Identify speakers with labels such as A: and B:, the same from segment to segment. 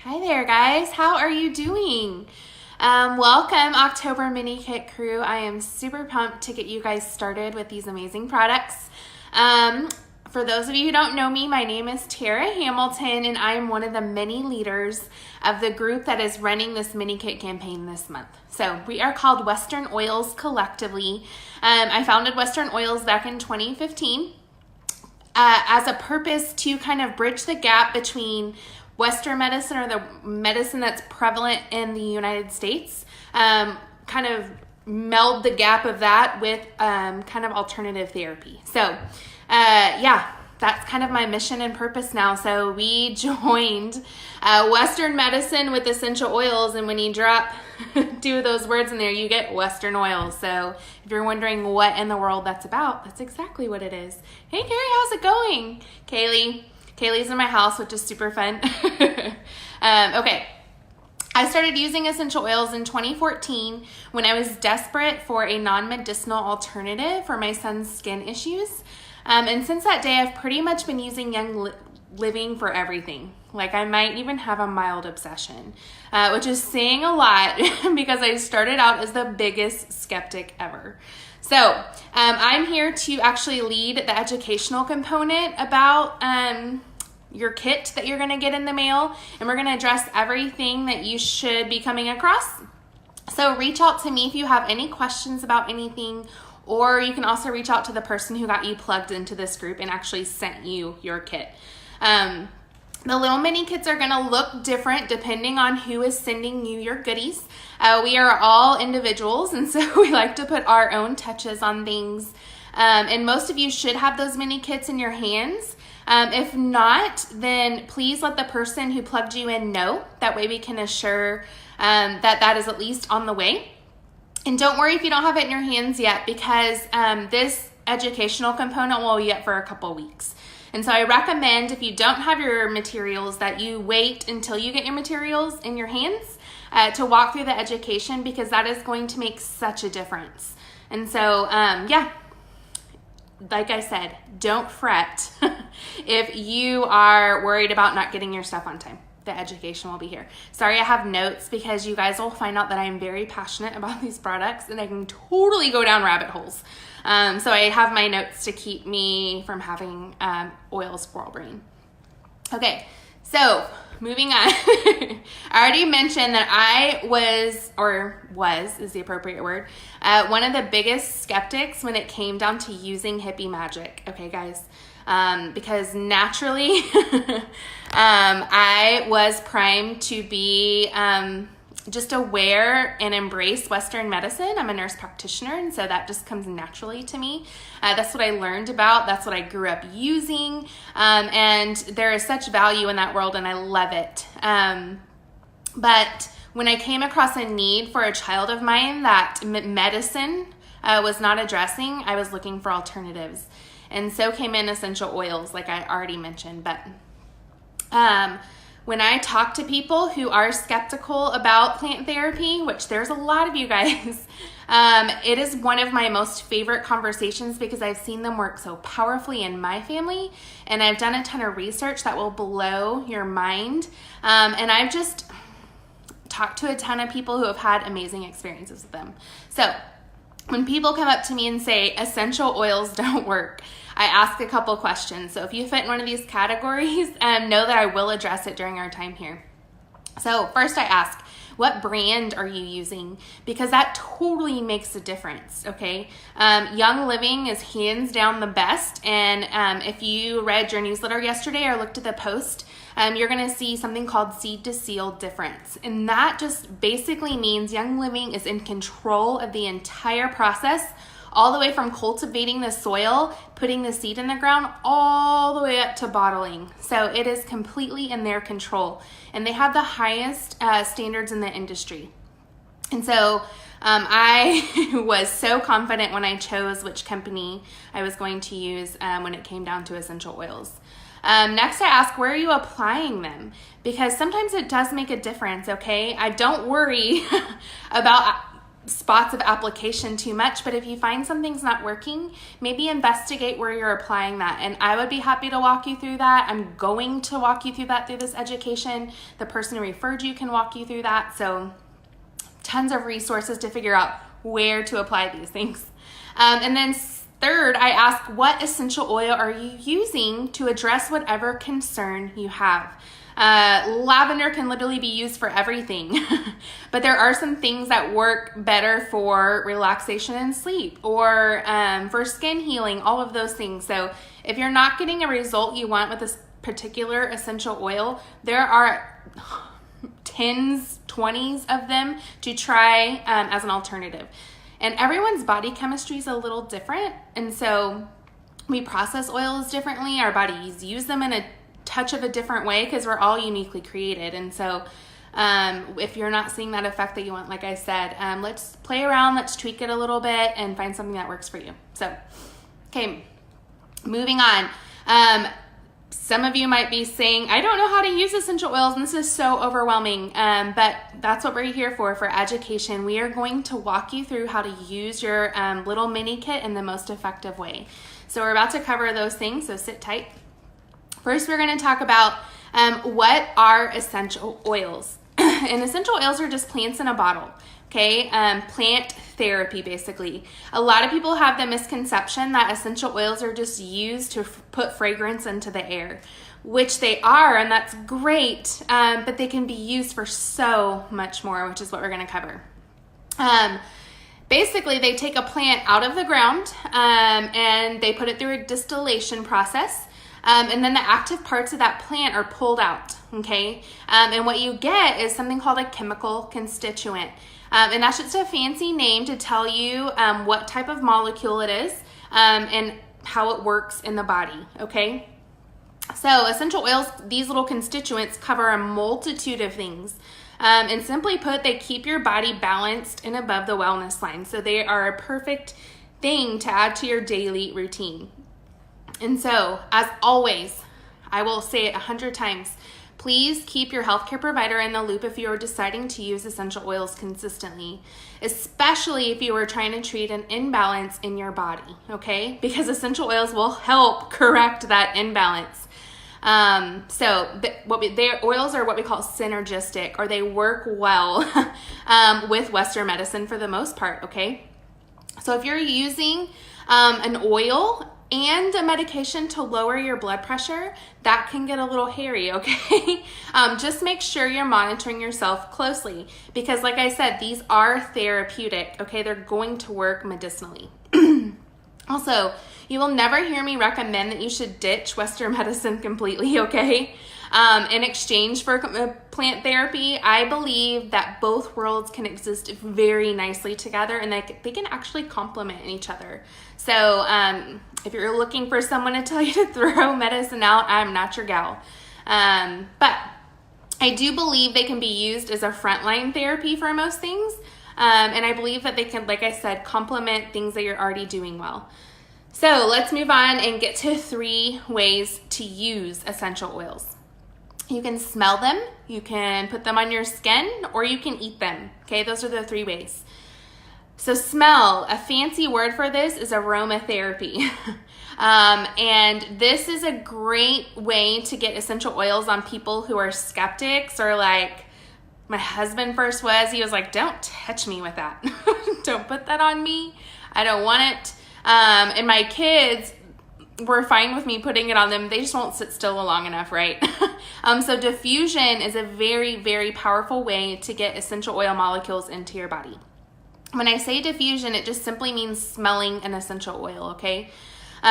A: Hi there, guys. How are you doing? Welcome, October Mini Kit crew. I am super pumped to get you guys started with these amazing products. For those of you who don't know me, my name is Tara Hamilton, and I am one of the many leaders of the group that is running this mini kit campaign this month. So we are called Western Oils collectively. I founded Western Oils back in 2015 as a purpose to kind of bridge the gap between Western medicine, or the medicine that's prevalent in the United States, kind of meld the gap of that with kind of alternative therapy. So that's kind of my mission and purpose now. So we joined Western medicine with essential oils, and when you drop two of those words in there, you get Western Oils. So if you're wondering what in the world that's about, that's exactly what it is. Hey Carrie, how's it going? Kaylee's in my house, which is super fun. Okay. I started using essential oils in 2014 when I was desperate for a non-medicinal alternative for my son's skin issues. And since that day, I've pretty much been using Young Living for everything. Like, I might even have a mild obsession, which is saying a lot because I started out as the biggest skeptic ever. So I'm here to actually lead the educational component about your kit that you're going to get in the mail, and we're going to address everything that you should be coming across. So reach out to me if you have any questions about anything, or you can also reach out to the person who got you plugged into this group and actually sent you your kit. The little mini kits are going to look different depending on who is sending you your goodies. We are all individuals, and so we like to put our own touches on things. And most of you should have those mini kits in your hands. If not, then please let the person who plugged you in know. That way we can assure that is at least on the way. And don't worry if you don't have it in your hands yet, because this educational component will be up for a couple weeks. And so I recommend, if you don't have your materials, that you wait until you get your materials in your hands to walk through the education, because that is going to make such a difference. And so, like I said, don't fret if you are worried about not getting your stuff on time. The education will be here. Sorry, I have notes, because you guys will find out that I'm very passionate about these products and I can totally go down rabbit holes. So I have my notes to keep me from having oil squirrel brain. Okay, so moving on. I already mentioned that I was is the appropriate word, one of the biggest skeptics when it came down to using hippie magic. Okay, guys, because naturally I was primed to be just aware and embrace Western medicine. I'm a nurse practitioner, and so that just comes naturally to me. That's what I learned about. That's what I grew up using. And there is such value in that world, and I love it. But when I came across a need for a child of mine that medicine was not addressing, I was looking for alternatives. And so came in essential oils, like I already mentioned. But when I talk to people who are skeptical about plant therapy, which there's a lot of you guys, it is one of my most favorite conversations, because I've seen them work so powerfully in my family, and I've done a ton of research that will blow your mind. And I've just talked to a ton of people who have had amazing experiences with them. So when people come up to me and say essential oils don't work, I ask a couple questions. So if you fit in one of these categories, know that I will address it during our time here. So first I ask, what brand are you using? Because that totally makes a difference, okay? Young Living is hands down the best. And if you read your newsletter yesterday or looked at the post, you're gonna see something called seed to seal difference. And that just basically means Young Living is in control of the entire process, all the way from cultivating the soil, putting the seed in the ground, all the way up to bottling. So it is completely in their control. And they have the highest standards in the industry. And so I was so confident when I chose which company I was going to use when it came down to essential oils. Next, I ask, where are you applying them? Because sometimes it does make a difference, okay? I don't worry about spots of application too much, but if you find something's not working, maybe investigate where you're applying that. And I would be happy to walk you through that. I'm going to walk you through that through this education. The person who referred you can walk you through that. So tons of resources to figure out where to apply these things. And then third, I ask, what essential oil are you using to address whatever concern you have? Lavender can literally be used for everything, but there are some things that work better for relaxation and sleep, or for skin healing, all of those things. So if you're not getting a result you want with this particular essential oil, there are 10s, 20s of them to try as an alternative. And everyone's body chemistry is a little different, and so we process oils differently. Our bodies use them in a touch of a different way because we're all uniquely created. And so if you're not seeing that effect that you want, like I said, let's play around, let's tweak it a little bit and find something that works for you. So, okay, moving on. Some of you might be saying, I don't know how to use essential oils, and this is so overwhelming, but that's what we're here for education. We are going to walk you through how to use your little mini kit in the most effective way. So we're about to cover those things, so sit tight. First, we're going to talk about what are essential oils. And essential oils are just plants in a bottle, okay? Plant therapy, basically. A lot of people have the misconception that essential oils are just used to put fragrance into the air, which they are, and that's great, but they can be used for so much more, which is what we're going to cover. Basically, they take a plant out of the ground and they put it through a distillation process. And then the active parts of that plant are pulled out, okay? And what you get is something called a chemical constituent. And that's just a fancy name to tell you what type of molecule it is and how it works in the body, okay? So essential oils, these little constituents cover a multitude of things. And simply put, they keep your body balanced and above the wellness line. So they are a perfect thing to add to your daily routine. And so, as always, I will say it 100 times, please keep your healthcare provider in the loop if you are deciding to use essential oils consistently, especially if you are trying to treat an imbalance in your body, okay? Because essential oils will help correct that imbalance. Their oils are what we call synergistic, or they work well with Western medicine for the most part, okay? So if you're using an oil and a medication to lower your blood pressure, that can get a little hairy, okay? Just make sure you're monitoring yourself closely because, like I said, these are therapeutic, okay? They're going to work medicinally. Also, you will never hear me recommend that you should ditch Western medicine completely, okay? In exchange for plant therapy, I believe that both worlds can exist very nicely together and they can actually complement each other. So if you're looking for someone to tell you to throw medicine out, I'm not your gal. But I do believe they can be used as a frontline therapy for most things. And I believe that they can, like I said, complement things that you're already doing well. So let's move on and get to 3 ways to use essential oils. You can smell them, you can put them on your skin, or you can eat them. Okay, those are the 3 ways. So smell, a fancy word for this is aromatherapy. And this is a great way to get essential oils on people who are skeptics, or like my husband first was. He was like, don't touch me with that. Don't put that on me. I don't want it. And my kids were fine with me putting it on them. They just won't sit still long enough, right? So diffusion is a very, very powerful way to get essential oil molecules into your body. When I say diffusion, it just simply means smelling an essential oil, okay?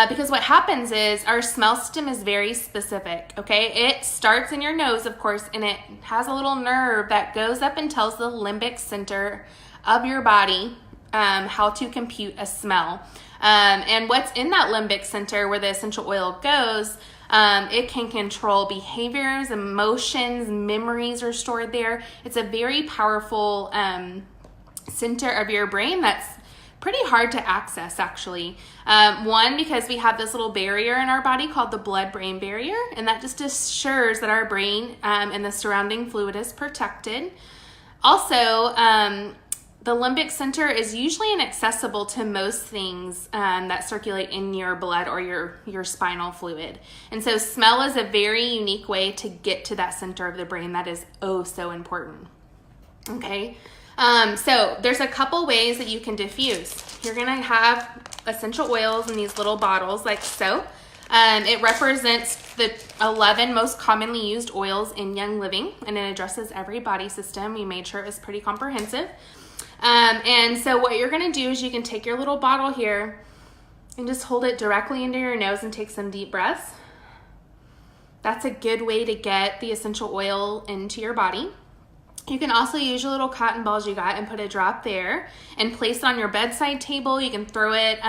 A: Because what happens is our smell system is very specific, okay? It starts in your nose, of course, and it has a little nerve that goes up and tells the limbic center of your body how to compute a smell. And what's in that limbic center where the essential oil goes, it can control behaviors, emotions, memories are stored there. It's a very powerful center of your brain that's pretty hard to access, actually. One, because we have this little barrier in our body called the blood-brain barrier, and that just assures that our brain and the surrounding fluid is protected. Also, the limbic center is usually inaccessible to most things that circulate in your blood or your spinal fluid. And so smell is a very unique way to get to that center of the brain that is oh so important. Okay, so there's a couple ways that you can diffuse. You're gonna have essential oils in these little bottles like so. It represents the 11 most commonly used oils in Young Living, and it addresses every body system. We made sure it was pretty comprehensive. And so what you're going to do is you can take your little bottle here and just hold it directly into your nose and take some deep breaths. That's a good way to get the essential oil into your body. You can also use your little cotton balls you got and put a drop there and place it on your bedside table. You can throw it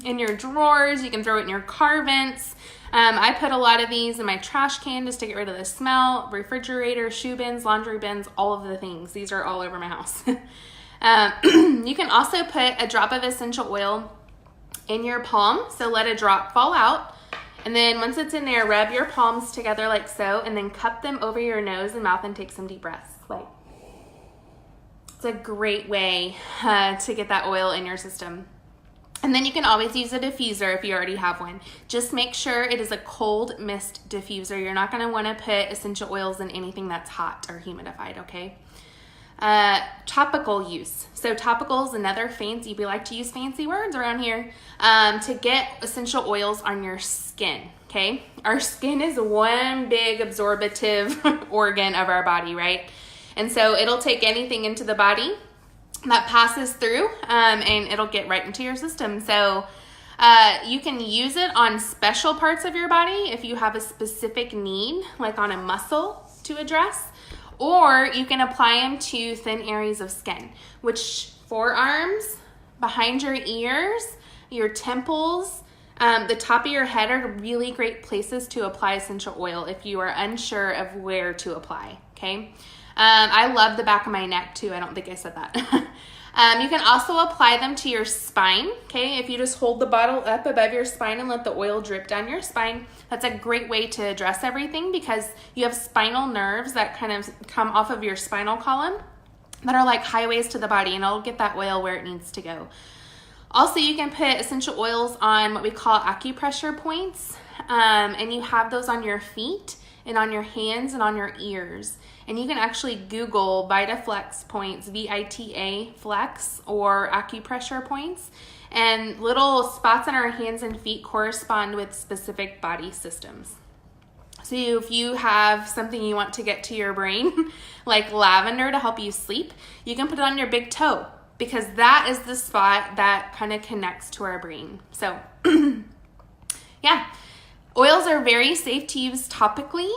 A: in your drawers. You can throw it in your car vents. I put a lot of these in my trash can just to get rid of the smell, refrigerator, shoe bins, laundry bins, all of the things. These are all over my house. You can also put a drop of essential oil in your palm. So let a drop fall out. And then once it's in there, rub your palms together like so, and then cup them over your nose and mouth and take some deep breaths. Like, it's a great way to get that oil in your system. And then you can always use a diffuser if you already have one. Just make sure it is a cold mist diffuser. You're not gonna wanna put essential oils in anything that's hot or humidified, okay? Topical use. So topical is another fancy, we like to use fancy words around here, to get essential oils on your skin, okay? Our skin is one big absorbative organ of our body, right? And so it'll take anything into the body that passes through, and it'll get right into your system. So you can use it on special parts of your body if you have a specific need, like on a muscle to address. Or you can apply them to thin areas of skin, which forearms, behind your ears, your temples, the top of your head are really great places to apply essential oil if you are unsure of where to apply, okay? I love the back of my neck too. I don't think I said that. You can also apply them to your spine, okay? If you just hold the bottle up above your spine and let the oil drip down your spine, that's a great way to address everything because you have spinal nerves that kind of come off of your spinal column that are like highways to the body, and it'll get that oil where it needs to go. Also, you can put essential oils on what we call acupressure points, and you have those on your feet and on your hands and on your ears. And you can actually Google VitaFlex points, VITA flex, or acupressure points. And little spots on our hands and feet correspond with specific body systems. So if you have something you want to get to your brain, like lavender to help you sleep, you can put it on your big toe because that is the spot that kind of connects to our brain. So yeah. Oils are very safe to use topically,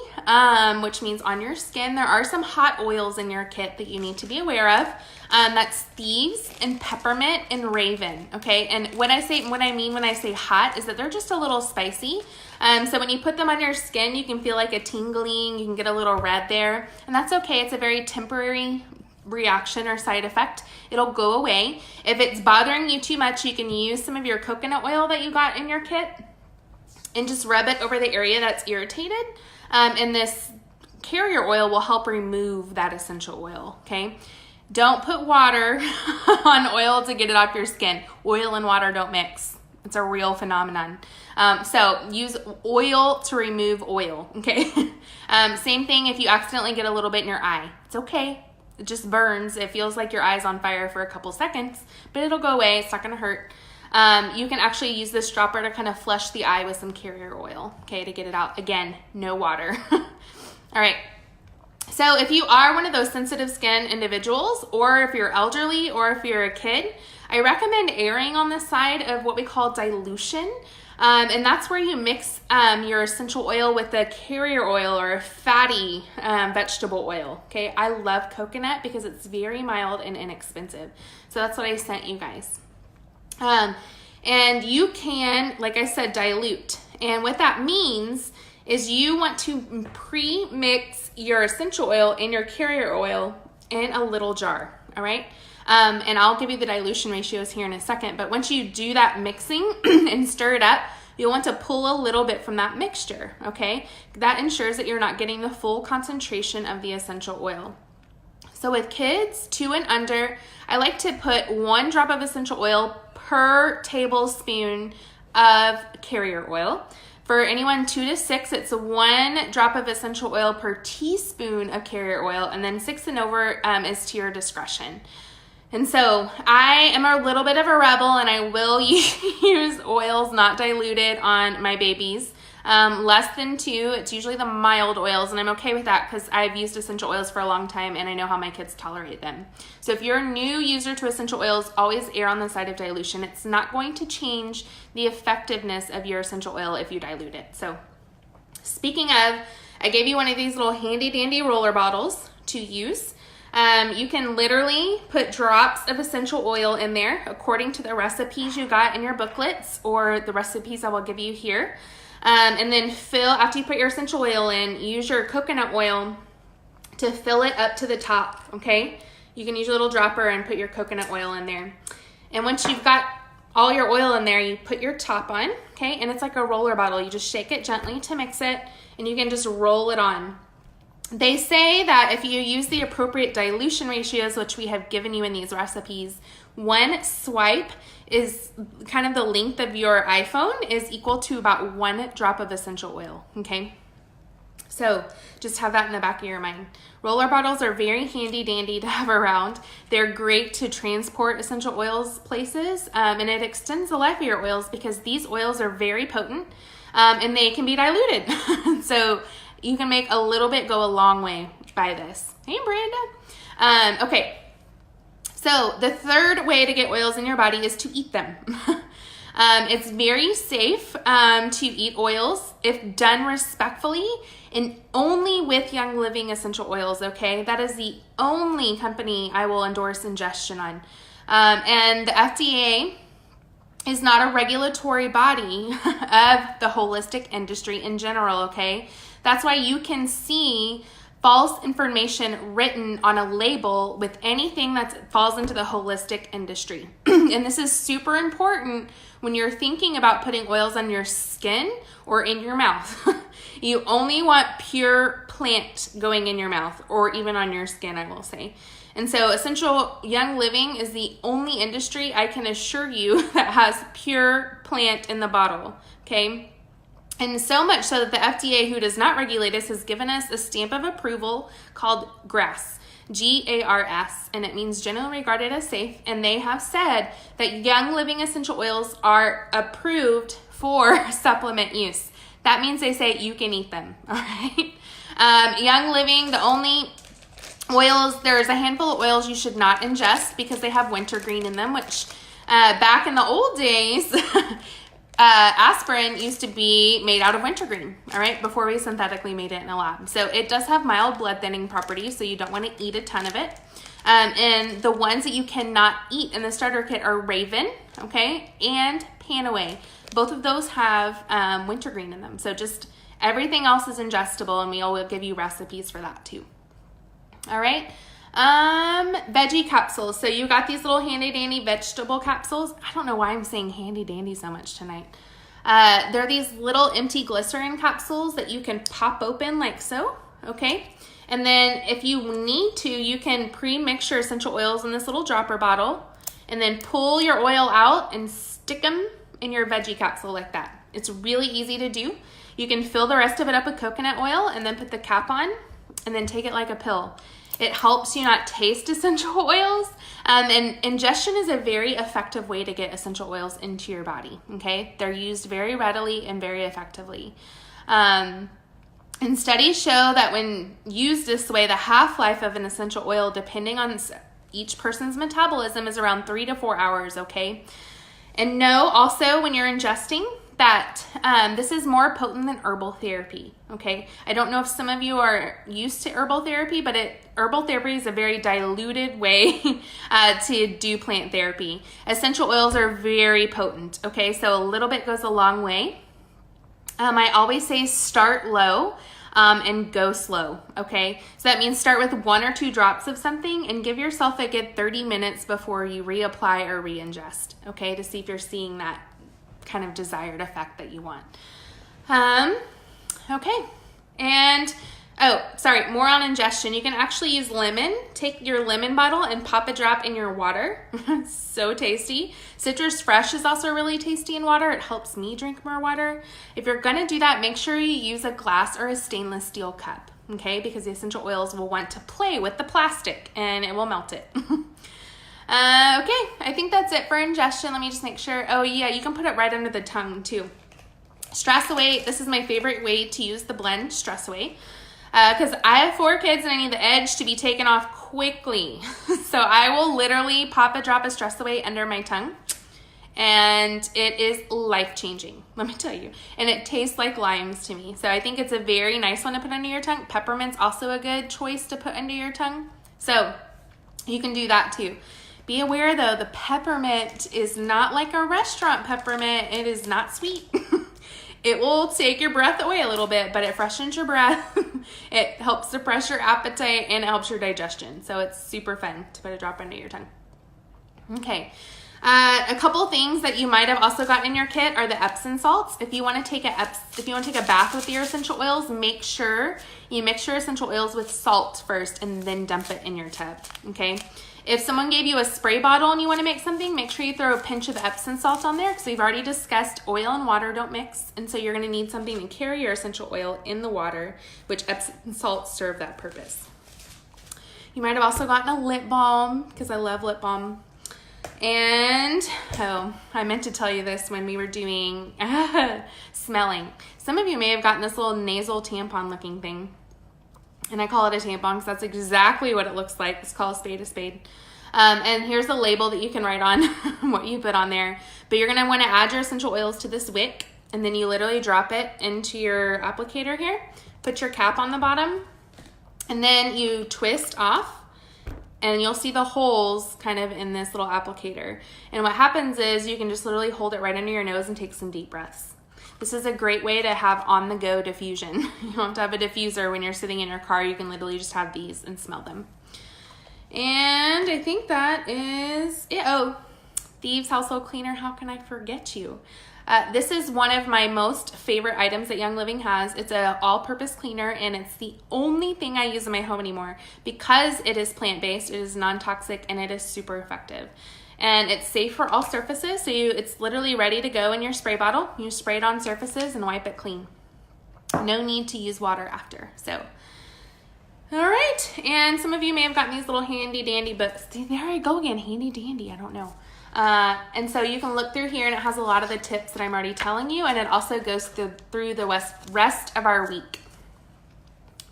A: which means on your skin. There are some hot oils in your kit that you need to be aware of. That's thieves and peppermint and raven, okay? And what I mean when I say hot is that they're just a little spicy. So when you put them on your skin, you can feel like a tingling, you can get a little red there, and that's okay. It's a very temporary reaction or side effect. It'll go away. If it's bothering you too much, you can use some of your coconut oil that you got in your kit and just rub it over the area that's irritated. And this carrier oil will help remove that essential oil, okay? Don't put water on oil to get it off your skin. Oil and water don't mix. It's a real phenomenon. So use oil to remove oil, okay? Same thing if you accidentally get a little bit in your eye. It's okay. It just burns. It feels like your eye's on fire for a couple seconds, but it'll go away. It's not gonna hurt. You can actually use this dropper to kind of flush the eye with some carrier oil, okay, to get it out. Again, no water. All right. So if you are one of those sensitive skin individuals, or if you're elderly, or if you're a kid, I recommend erring on the side of what we call dilution. And that's where you mix your essential oil with a carrier oil or a fatty vegetable oil, okay? I love coconut because it's very mild and inexpensive. So that's what I sent you guys. And you can, like I said, dilute. And what that means is you want to pre-mix your essential oil and your carrier oil in a little jar, all right? And I'll give you the dilution ratios here in a second, but once you do that mixing and stir it up, you'll want to pull a little bit from that mixture, okay? That ensures that you're not getting the full concentration of the essential oil. So with kids 2 and under, I like to put 1 drop of essential oil per tablespoon of carrier oil. For anyone 2 to 6, it's 1 drop of essential oil per teaspoon of carrier oil, and then 6 and over is to your discretion. And so I am a little bit of a rebel, and I will use oils not diluted on my babies. Less than 2, it's usually the mild oils, and I'm okay with that because I've used essential oils for a long time and I know how my kids tolerate them. So if you're a new user to essential oils, always err on the side of dilution. It's not going to change the effectiveness of your essential oil if you dilute it. So speaking of, I gave you one of these little handy dandy roller bottles to use. You can literally put drops of essential oil in there according to the recipes you got in your booklets or the recipes I will give you here. And then after you put your essential oil in, use your coconut oil to fill it up to the top, okay? You can use a little dropper and put your coconut oil in there. And once you've got all your oil in there, you put your top on, okay? And it's like a roller bottle. You just shake it gently to mix it, and you can just roll it on. They say that if you use the appropriate dilution ratios, which we have given you in these recipes, 1 swipe is kind of the length of your iPhone is equal to about 1 drop of essential oil, okay? So just have that in the back of your mind. Roller bottles are very handy dandy to have around. They're great to transport essential oils places, and it extends the life of your oils because these oils are very potent, and they can be diluted. So you can make a little bit go a long way by this. Hey, Brenda. Okay. So the third way to get oils in your body is to eat them. It's very safe to eat oils if done respectfully and only with Young Living essential oils, okay? That is the only company I will endorse ingestion on. And the FDA is not a regulatory body of the holistic industry in general, okay? That's why you can see false information written on a label with anything that falls into the holistic industry. And this is super important when you're thinking about putting oils on your skin or in your mouth. You only want pure plant going in your mouth or even on your skin, I will say. And so Essential Young Living is the only industry I can assure you that has pure plant in the bottle, okay? And so much so that the FDA, who does not regulate us, has given us a stamp of approval called GRAS, G-A-R-S, and it means generally regarded as safe. And they have said that Young Living essential oils are approved for supplement use. That means they say you can eat them, all right? Young Living, the only oils, there's a handful of oils you should not ingest because they have wintergreen in them, which back in the old days, aspirin used to be made out of wintergreen, all right, before we synthetically made it in a lab. So it does have mild blood thinning properties, so you don't want to eat a ton of it. And the ones that you cannot eat in the starter kit are Raven, okay, and Panaway. Both of those have wintergreen in them. So just everything else is ingestible, and we will give you recipes for that too. All right. Veggie capsules. So you got these little handy dandy vegetable capsules. I don't know why I'm saying handy dandy so much tonight. They're these little empty glycerin capsules that you can pop open like so, okay? And then if you need to, you can pre-mix your essential oils in this little dropper bottle and then pull your oil out and stick them in your veggie capsule like that. It's really easy to do. You can fill the rest of it up with coconut oil and then put the cap on and then take it like a pill. It helps you not taste essential oils, and ingestion is a very effective way to get essential oils into your body, okay? They're used very readily and very effectively. And studies show that when used this way, the half-life of an essential oil, depending on each person's metabolism, is around 3 to 4 hours, okay? And know also when you're ingesting that this is more potent than herbal therapy, okay? I don't know if some of you are used to herbal therapy, but herbal therapy is a very diluted way to do plant therapy. Essential oils are very potent, okay? So a little bit goes a long way. I always say start low and go slow, okay? So that means start with 1 or 2 drops of something and give yourself a good 30 minutes before you reapply or re-ingest, okay? To see if you're seeing that kind of desired effect that you want. Okay, and Oh, sorry, more on ingestion. You can actually use lemon. Take your lemon bottle and pop a drop in your water. So tasty. Citrus Fresh is also really tasty in water. It helps me drink more water. If you're gonna do that, make sure you use a glass or a stainless steel cup, okay? Because the essential oils will want to play with the plastic and it will melt it. Okay, I think that's it for ingestion. Let me just make sure. Oh yeah, you can put it right under the tongue too. Stress Away, this is my favorite way to use the blend, Stress Away. Because I have 4 kids and I need the edge to be taken off quickly. So I will literally pop a drop of Stress Away under my tongue. And it is life-changing, let me tell you. And it tastes like limes to me. So I think it's a very nice one to put under your tongue. Peppermint's also a good choice to put under your tongue. So you can do that too. Be aware though, the peppermint is not like a restaurant peppermint. It is not sweet. It will take your breath away a little bit, but it freshens your breath. It helps suppress your appetite and it helps your digestion. So it's super fun to put a drop under your tongue. Okay. A couple things that you might have also gotten in your kit are the Epsom salts. If you want to take a bath with your essential oils, make sure you mix your essential oils with salt first and then dump it in your tub. Okay. If someone gave you a spray bottle and you want to make something, make sure you throw a pinch of Epsom salt on there because we've already discussed oil and water don't mix. And so you're going to need something to carry your essential oil in the water, which Epsom salts serve that purpose. You might have also gotten a lip balm because I love lip balm. And, oh, I meant to tell you this when we were doing smelling. Some of you may have gotten this little nasal tampon looking thing. And I call it a tampon because that's exactly what it looks like. It's called a spade a spade. And here's the label that you can write on what you put on there. But you're going to want to add your essential oils to this wick. And then you literally drop it into your applicator here. Put your cap on the bottom. And then you twist off. And you'll see the holes kind of in this little applicator. And what happens is you can just literally hold it right under your nose and take some deep breaths. This is a great way to have on-the-go diffusion. You don't have to have a diffuser when you're sitting in your car. You can literally just have these and smell them. And I think that is it. Oh, Thieves Household Cleaner, how can I forget you? This is one of my most favorite items that Young Living has. It's an all-purpose cleaner, and it's the only thing I use in my home anymore because it is plant-based, it is non-toxic, and it is super effective. And it's safe for all surfaces, so it's literally ready to go in your spray bottle. You spray it on surfaces and wipe it clean. No need to use water after. So, all right. And some of you may have gotten these little handy-dandy books. There I go again, handy-dandy, I don't know. And so you can look through here, and it has a lot of the tips that I'm already telling you, and it also goes through the rest of our week.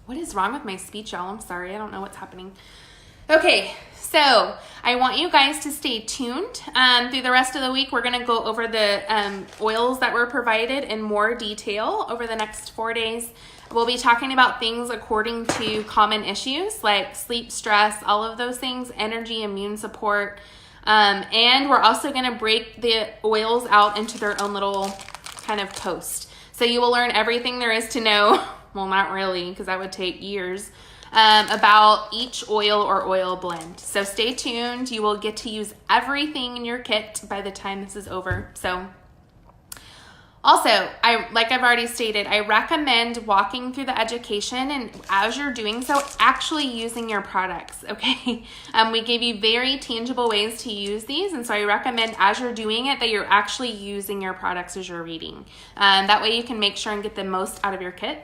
A: What is wrong with my speech, y'all? I'm sorry. I don't know what's happening. Okay, so I want you guys to stay tuned. Through the rest of the week, we're going to go over the oils that were provided in more detail over the next 4 days. We'll be talking about things according to common issues like sleep, stress, all of those things, energy, immune support. And we're also going to break the oils out into their own little kind of post. So you will learn everything there is to know. Well, not really, because that would take years. About each oil or oil blend. So stay tuned. You will get to use everything in your kit by the time this is over. So also, like I've already stated, I recommend walking through the education and as you're doing so, actually using your products, okay? We gave you very tangible ways to use these, and so I recommend as you're doing it that you're actually using your products as you're reading. That way you can make sure and get the most out of your kit.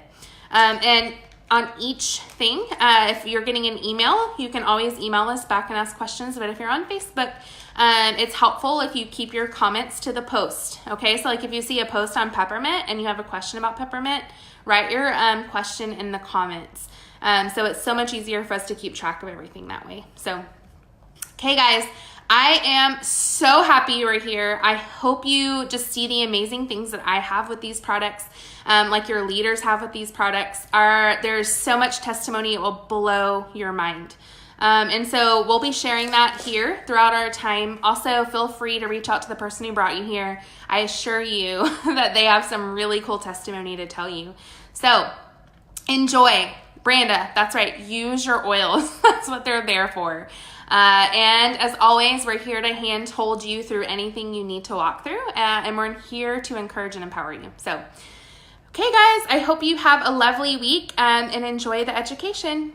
A: And on each thing, if you're getting an email, you can always email us back and ask questions. But if you're on Facebook, it's helpful if you keep your comments to the post. Okay, so like if you see a post on peppermint and you have a question about peppermint, write your question in the comments. So it's so much easier for us to keep track of everything that way. So, okay guys, I am so happy you are here. I hope you just see the amazing things that I have with these products, like your leaders have with these products. There's so much testimony, it will blow your mind. And so we'll be sharing that here throughout our time. Also, feel free to reach out to the person who brought you here. I assure you that they have some really cool testimony to tell you. So enjoy. Branda, that's right. Use your oils. That's what they're there for. And as always, we're here to hand hold you through anything you need to walk through, and we're here to encourage and empower you. So, Okay, guys, I hope you have a lovely week and enjoy the education.